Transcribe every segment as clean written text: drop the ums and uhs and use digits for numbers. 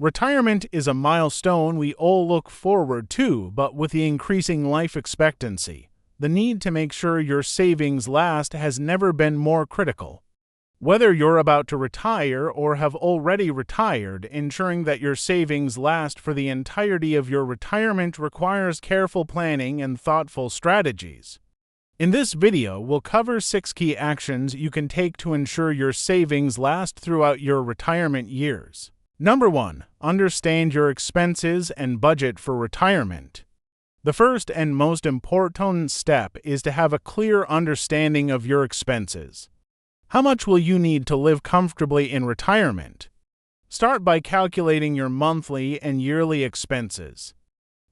Retirement is a milestone we all look forward to, but with the increasing life expectancy, the need to make sure your savings last has never been more critical. Whether you're about to retire or have already retired, ensuring that your savings last for the entirety of your retirement requires careful planning and thoughtful strategies. In this video, we'll cover 6 key actions you can take to ensure your savings last throughout your retirement years. Number 1. Understand your expenses and budget for retirement. The first and most important step is to have a clear understanding of your expenses. How much will you need to live comfortably in retirement? Start by calculating your monthly and yearly expenses.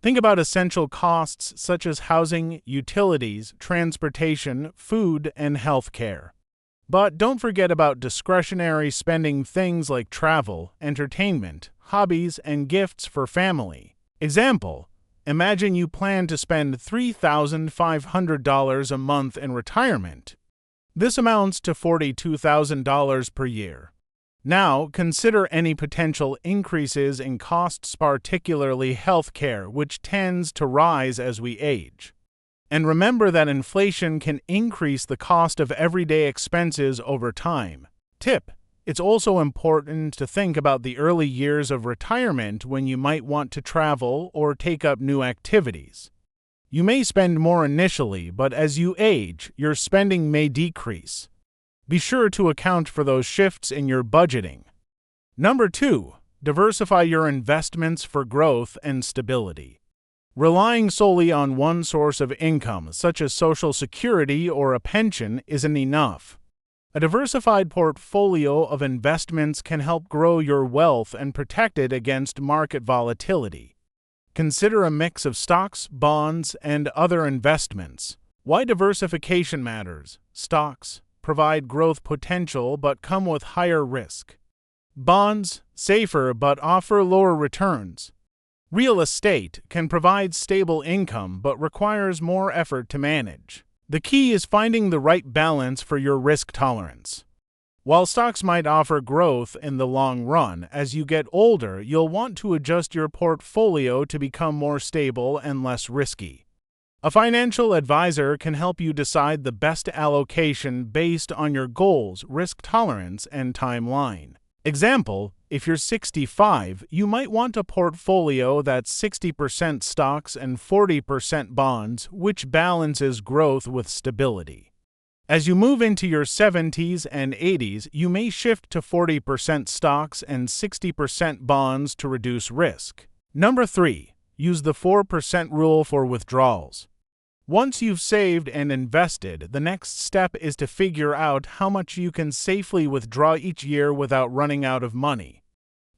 Think about essential costs such as housing, utilities, transportation, food, and health care. But don't forget about discretionary spending, things like travel, entertainment, hobbies, and gifts for family. Example: imagine you plan to spend $3,500 a month in retirement. This amounts to $42,000 per year. Now, consider any potential increases in costs, particularly health care, which tends to rise as we age. And remember that inflation can increase the cost of everyday expenses over time. Tip: it's also important to think about the early years of retirement when you might want to travel or take up new activities. You may spend more initially, but as you age, your spending may decrease. Be sure to account for those shifts in your budgeting. Number 2. Diversify your investments for growth and stability. Relying solely on one source of income, such as Social Security or a pension, isn't enough. A diversified portfolio of investments can help grow your wealth and protect it against market volatility. Consider a mix of stocks, bonds, and other investments. Why diversification matters: stocks provide growth potential but come with higher risk. Bonds, safer but offer lower returns. Real estate can provide stable income but requires more effort to manage. The key is finding the right balance for your risk tolerance. While stocks might offer growth in the long run, as you get older, you'll want to adjust your portfolio to become more stable and less risky. A financial advisor can help you decide the best allocation based on your goals, risk tolerance, and timeline. Example: if you're 65, you might want a portfolio that's 60% stocks and 40% bonds, which balances growth with stability. As you move into your 70s and 80s, you may shift to 40% stocks and 60% bonds to reduce risk. Number 3. Use the 4% rule for withdrawals. Once you've saved and invested, the next step is to figure out how much you can safely withdraw each year without running out of money.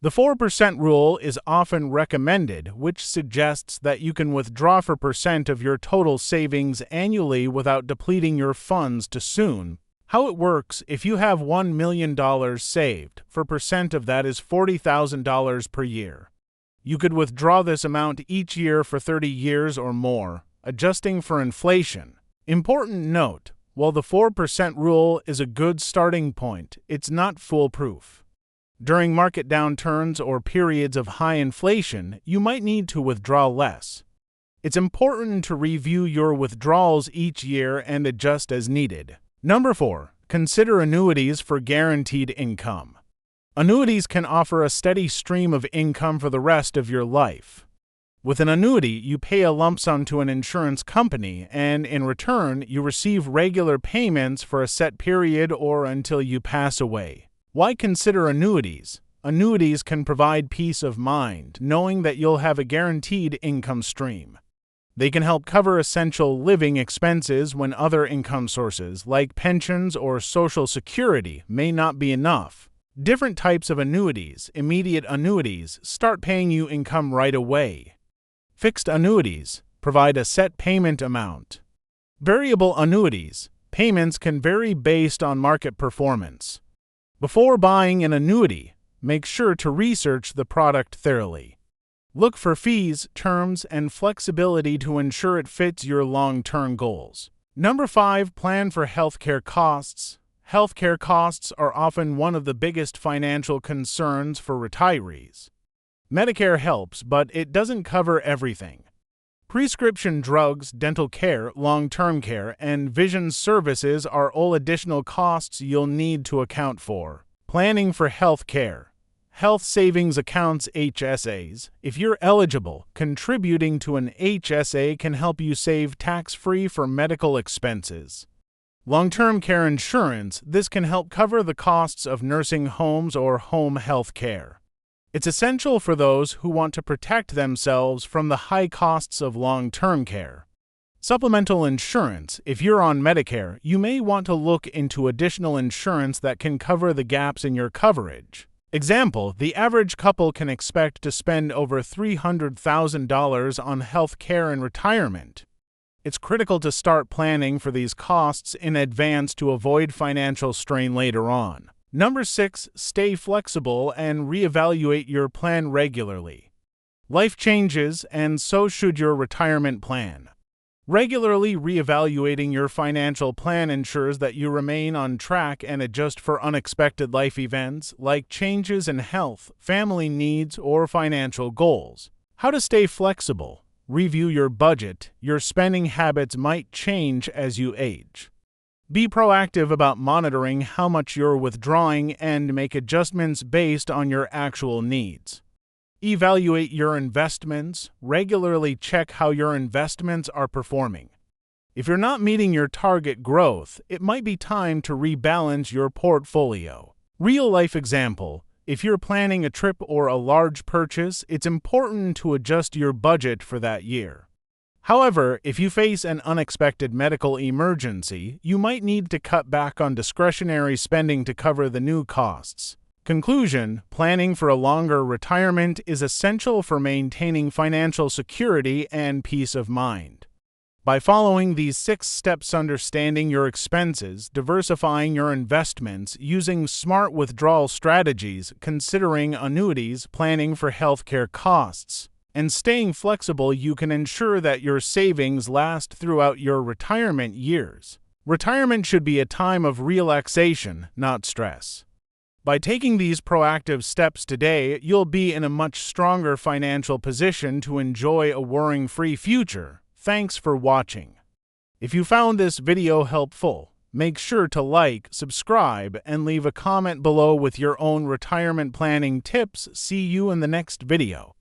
The 4% rule is often recommended, which suggests that you can withdraw 4% of your total savings annually without depleting your funds too soon. How it works: if you have $1 million saved, 4% of that is $40,000 per year. You could withdraw this amount each year for 30 years or more, adjusting for inflation. Important note: while the 4% rule is a good starting point, it's not foolproof. During market downturns or periods of high inflation, you might need to withdraw less. It's important to review your withdrawals each year and adjust as needed. Number 4. Consider annuities for guaranteed income. Annuities can offer a steady stream of income for the rest of your life. With an annuity, you pay a lump sum to an insurance company, and in return, you receive regular payments for a set period or until you pass away. Why consider annuities? Annuities can provide peace of mind, knowing that you'll have a guaranteed income stream. They can help cover essential living expenses when other income sources, like pensions or Social Security, may not be enough. Different types of annuities: immediate annuities start paying you income right away. Fixed annuities provide a set payment amount. Variable annuities, payments can vary based on market performance. Before buying an annuity, make sure to research the product thoroughly. Look for fees, terms, and flexibility to ensure it fits your long-term goals. Number 5. Plan for healthcare costs. Healthcare costs are often one of the biggest financial concerns for retirees. Medicare helps, but it doesn't cover everything. Prescription drugs, dental care, long-term care, and vision services are all additional costs you'll need to account for. Planning for health care. Health Savings Accounts HSAs. If you're eligible, contributing to an HSA can help you save tax-free for medical expenses. Long-term care insurance. This can help cover the costs of nursing homes or home health care. It's essential for those who want to protect themselves from the high costs of long-term care. Supplemental insurance. If you're on Medicare, you may want to look into additional insurance that can cover the gaps in your coverage. Example, the average couple can expect to spend over $300,000 on health care and retirement. It's critical to start planning for these costs in advance to avoid financial strain later on. Number 6, stay flexible and reevaluate your plan regularly. Life changes, and so should your retirement plan. Regularly reevaluating your financial plan ensures that you remain on track and adjust for unexpected life events like changes in health, family needs, or financial goals. How to stay flexible. Review your budget. Your spending habits might change as you age. Be proactive about monitoring how much you're withdrawing and make adjustments based on your actual needs. Evaluate your investments. Regularly check how your investments are performing. If you're not meeting your target growth, it might be time to rebalance your portfolio. Real-life example. If you're planning a trip or a large purchase, it's important to adjust your budget for that year. However, if you face an unexpected medical emergency, you might need to cut back on discretionary spending to cover the new costs. Conclusion: planning for a longer retirement is essential for maintaining financial security and peace of mind. By following these 6 steps, understanding your expenses, diversifying your investments, using smart withdrawal strategies, considering annuities, planning for healthcare costs, and staying flexible, you can ensure that your savings last throughout your retirement years. Retirement should be a time of relaxation, not stress. By taking these proactive steps today, you'll be in a much stronger financial position to enjoy a worry-free future. Thanks for watching. If you found this video helpful, make sure to like, subscribe, and leave a comment below with your own retirement planning tips. See you in the next video.